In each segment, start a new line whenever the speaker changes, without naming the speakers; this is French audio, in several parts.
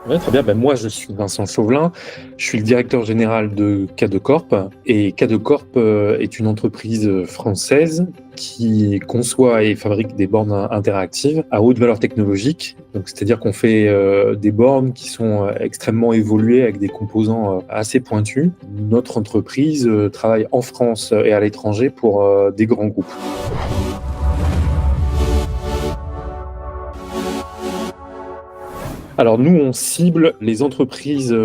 Ouais, très bien. Ben, moi, je suis Vincent Chauvelin. Je suis le directeur général de Cadecorp. Et Cadecorp est une entreprise française qui conçoit et fabrique des bornes interactives à haute valeur technologique. Donc, c'est-à-dire qu'on fait des bornes qui sont extrêmement évoluées avec des composants assez pointus. Notre entreprise travaille en France et à l'étranger pour des grands groupes. Alors nous, on cible les entreprises,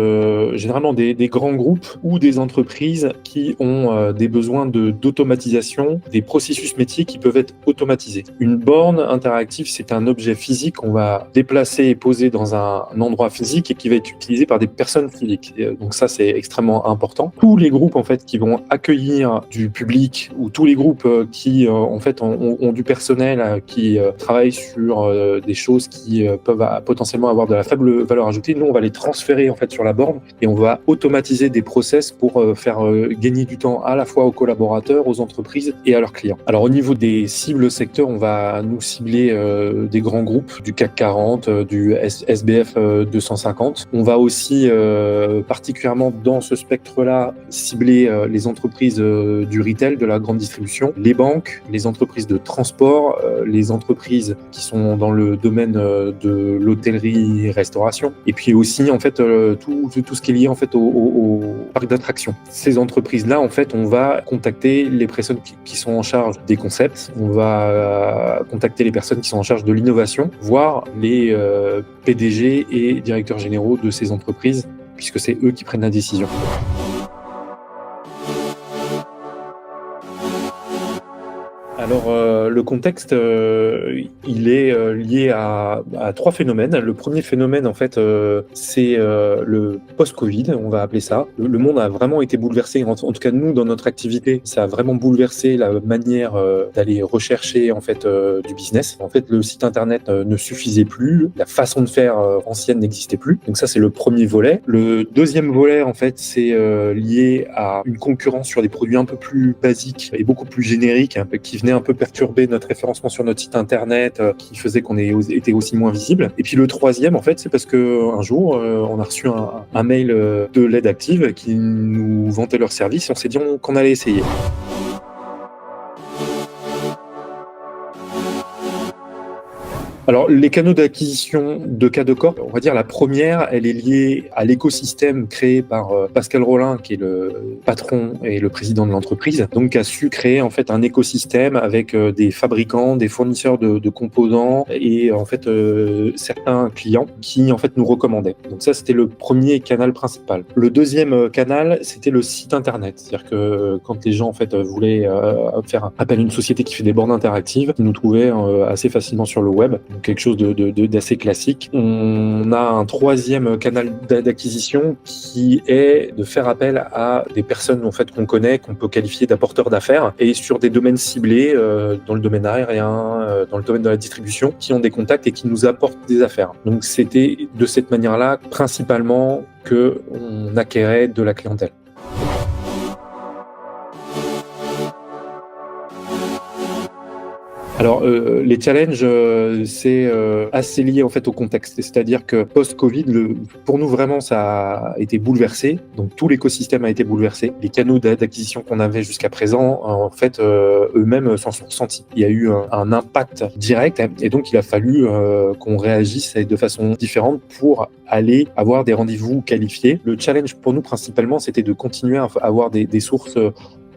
généralement des grands groupes ou des entreprises qui ont des besoins d'automatisation, des processus métiers qui peuvent être automatisés. Une borne interactive, c'est un objet physique qu'on va déplacer et poser dans un endroit physique et qui va être utilisé par des personnes physiques. Donc ça, c'est extrêmement important. Tous les groupes en fait qui vont accueillir du public ou tous les groupes qui en fait ont du personnel qui travaille sur des choses qui peuvent potentiellement avoir de la faible valeur ajoutée, nous on va les transférer en fait sur la borne et on va automatiser des process pour faire gagner du temps à la fois aux collaborateurs, aux entreprises et à leurs clients. Alors au niveau des cibles secteurs, on va nous cibler des grands groupes du CAC 40, du SBF 250. On va aussi particulièrement dans ce spectre-là cibler les entreprises du retail, de la grande distribution, les banques, les entreprises de transport, les entreprises qui sont dans le domaine de l'hôtellerie, restauration, et puis aussi en fait tout ce qui est lié en fait au parc d'attractions. Ces entreprises-là, en fait, on va contacter les personnes qui sont en charge des concepts, on va contacter les personnes qui sont en charge de l'innovation, voire les PDG et directeurs généraux de ces entreprises, puisque c'est eux qui prennent la décision. Alors, le contexte, il est lié à trois phénomènes. Le premier phénomène, en fait, c'est le post-Covid, on va appeler ça. Le monde a vraiment été bouleversé. En tout cas, nous, dans notre activité, ça a vraiment bouleversé la manière d'aller rechercher en fait du business. En fait, le site internet ne suffisait plus, la façon de faire ancienne n'existait plus. Donc ça, c'est le premier volet. Le deuxième volet, en fait, c'est lié à une concurrence sur des produits un peu plus basiques et beaucoup plus génériques, qui venaient un peu perturber notre référencement sur notre site internet, qui faisait qu'on était aussi moins visible. Et puis le troisième, en fait, c'est parce que un jour, on a reçu un mail de l'aide active qui nous vantait leur service. On s'est dit qu'on allait essayer. Alors, les canaux d'acquisition de Cadecorp, on va dire la première, elle est liée à l'écosystème créé par Pascal Rollin, qui est le patron et le président de l'entreprise, donc qui a su créer en fait un écosystème avec des fabricants, des fournisseurs de composants et en fait certains clients qui en fait nous recommandaient. Donc ça, c'était le premier canal principal. Le deuxième canal, c'était le site internet, c'est-à-dire que quand les gens en fait voulaient faire appel à une société qui fait des bornes interactives, ils nous trouvaient assez facilement sur le web. Quelque chose d'assez classique. On a un troisième canal d'acquisition qui est de faire appel à des personnes en fait qu'on connaît, qu'on peut qualifier d'apporteurs d'affaires et sur des domaines ciblés dans le domaine aérien, dans le domaine de la distribution, qui ont des contacts et qui nous apportent des affaires. Donc c'était de cette manière-là principalement que on acquérait de la clientèle. Alors, les challenges, c'est assez lié en fait au contexte. C'est-à-dire que post-Covid, pour nous vraiment, ça a été bouleversé. Donc tout l'écosystème a été bouleversé. Les canaux d'acquisition qu'on avait jusqu'à présent, en fait, eux-mêmes s'en sont ressentis. Il y a eu un impact direct, et donc il a fallu qu'on réagisse de façon différente pour aller avoir des rendez-vous qualifiés. Le challenge pour nous principalement, c'était de continuer à avoir des sources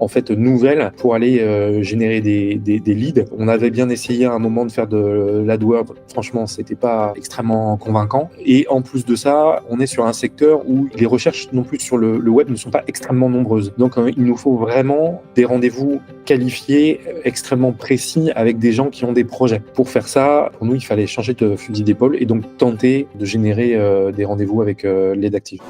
en fait nouvelles pour aller générer des leads. On avait bien essayé à un moment de faire de l'AdWords, franchement c'était pas extrêmement convaincant, et en plus de ça on est sur un secteur où les recherches non plus sur le web ne sont pas extrêmement nombreuses, donc il nous faut vraiment des rendez-vous qualifiés, extrêmement précis, avec des gens qui ont des projets. Pour faire ça, pour nous il fallait changer de fusil d'épaule et donc tenter de générer des rendez-vous avec l'aide active.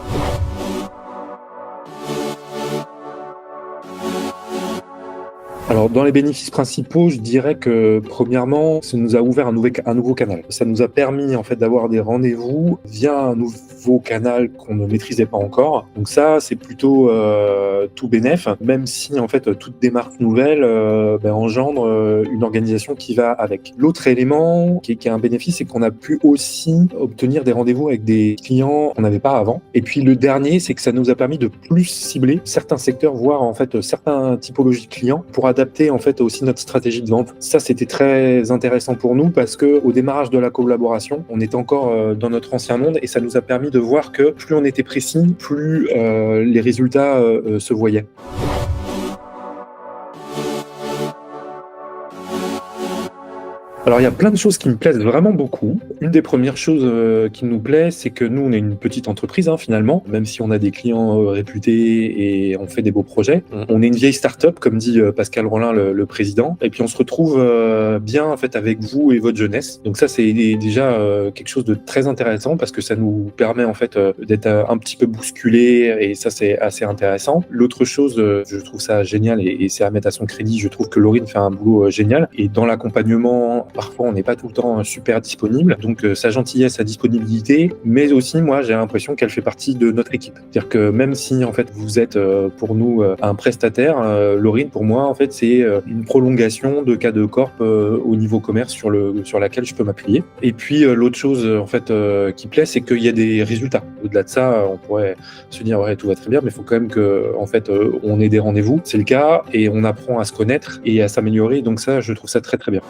Alors, dans les bénéfices principaux, je dirais que, premièrement, ça nous a ouvert un nouveau canal. Ça nous a permis, en fait, d'avoir des rendez-vous via un nouveau canal qu'on ne maîtrisait pas encore. Donc ça, c'est plutôt tout bénef, même si en fait toute démarche nouvelle engendre une organisation qui va avec. L'autre élément qui est un bénéfice, c'est qu'on a pu aussi obtenir des rendez-vous avec des clients qu'on n'avait pas avant. Et puis le dernier, c'est que ça nous a permis de plus cibler certains secteurs, voire en fait certains typologies de clients pour adapter en fait aussi notre stratégie de vente. Ça, c'était très intéressant pour nous parce que au démarrage de la collaboration, on était encore dans notre ancien monde et ça nous a permis de voir que plus on était précis, plus les résultats se voyaient. Alors, il y a plein de choses qui me plaisent vraiment beaucoup. Une des premières choses qui nous plaît, c'est que nous, on est une petite entreprise, finalement, même si on a des clients réputés et on fait des beaux projets. On est une vieille start-up, comme dit Pascal Rollin, le président. Et puis, on se retrouve bien, en fait, avec vous et votre jeunesse. Donc ça, c'est déjà quelque chose de très intéressant parce que ça nous permet, en fait, d'être un petit peu bousculés et ça, c'est assez intéressant. L'autre chose, je trouve ça génial et c'est à mettre à son crédit. Je trouve que Laurine fait un boulot génial et dans l'accompagnement, parfois on n'est pas tout le temps super disponible, donc sa gentillesse, sa disponibilité, mais aussi moi j'ai l'impression qu'elle fait partie de notre équipe. C'est-à-dire que même si en fait vous êtes pour nous un prestataire, Laurine pour moi en fait c'est une prolongation de Cadecorp au niveau commerce sur laquelle je peux m'appuyer. Et puis l'autre chose en fait qui plaît, c'est qu'il y a des résultats. Au-delà de ça, on pourrait se dire ouais tout va très bien, mais il faut quand même que en fait on ait des rendez-vous. C'est le cas et on apprend à se connaître et à s'améliorer. Donc ça, je trouve ça très très bien.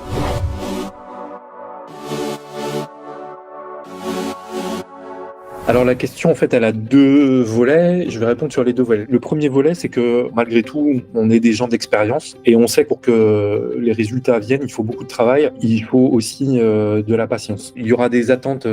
Alors la question en fait elle a deux volets, je vais répondre sur les deux volets. Le premier volet c'est que malgré tout on est des gens d'expérience et on sait que pour que les résultats viennent il faut beaucoup de travail, il faut aussi de la patience. Il y aura des attentes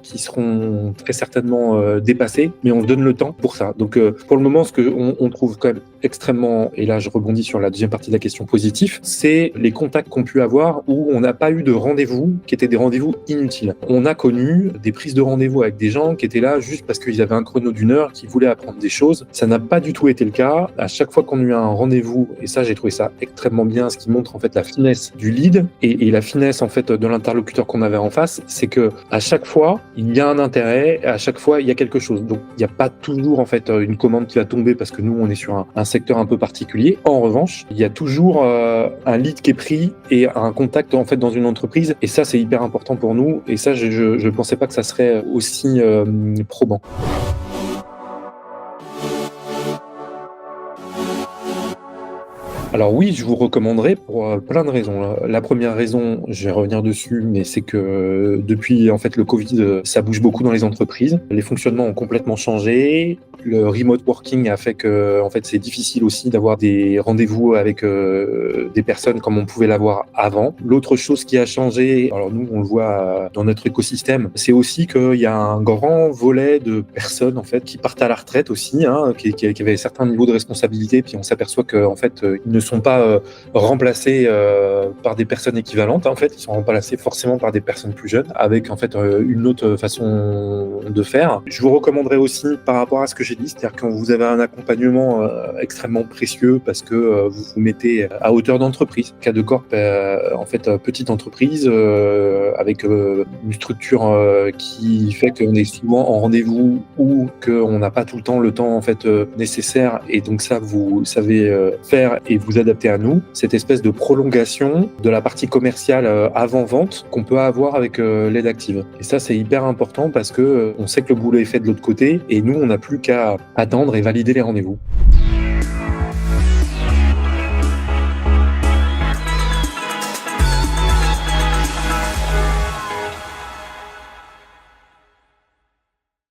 qui seront très certainement dépassées mais on se donne le temps pour ça. Donc pour le moment ce qu'on trouve quand même extrêmement, et là je rebondis sur la deuxième partie de la question positif, c'est les contacts qu'on pu avoir où on n'a pas eu de rendez-vous qui étaient des rendez-vous inutiles. On a connu des prises de rendez-vous avec des gens qui étaient là juste parce qu'ils avaient un chrono d'une heure, qui voulaient apprendre des choses. Ça n'a pas du tout été le cas. À chaque fois qu'on a eu un rendez-vous, et ça j'ai trouvé ça extrêmement bien, ce qui montre en fait la finesse du lead et la finesse en fait de l'interlocuteur qu'on avait en face, c'est que à chaque fois il y a un intérêt, à chaque fois il y a quelque chose. Donc il n'y a pas toujours en fait une commande qui va tomber parce que nous on est sur un secteur un peu particulier. En revanche, il y a toujours un lead qui est pris et un contact en fait dans une entreprise et ça c'est hyper important pour nous et ça je pensais pas que ça serait aussi probant. Alors oui, je vous recommanderais pour plein de raisons. La première raison, je vais revenir dessus, mais c'est que depuis en fait le Covid, ça bouge beaucoup dans les entreprises. Les fonctionnements ont complètement changé. Le remote working a fait que en fait c'est difficile aussi d'avoir des rendez-vous avec des personnes comme on pouvait l'avoir avant. L'autre chose qui a changé, alors nous on le voit dans notre écosystème, c'est aussi qu'il y a un grand volet de personnes en fait qui partent à la retraite aussi, qui avaient certains niveaux de responsabilité, puis on s'aperçoit que en fait ils ne sont pas remplacés par des personnes équivalentes. En fait, ils sont remplacés forcément par des personnes plus jeunes, avec en fait une autre façon de faire. Je vous recommanderais aussi, par rapport à ce que j'ai dit, c'est-à-dire quand vous avez un accompagnement extrêmement précieux parce que vous vous mettez à hauteur d'entreprise. Cadecorp, en fait, petite entreprise avec une structure qui fait qu'on est souvent en rendez-vous ou qu'on n'a pas tout le temps en fait nécessaire, et donc ça vous savez faire et vous adapter à nous, cette espèce de prolongation de la partie commerciale avant-vente qu'on peut avoir avec l'aide active. Et ça, c'est hyper important parce que on sait que le boulot est fait de l'autre côté et nous, on n'a plus qu'à attendre et valider les rendez-vous.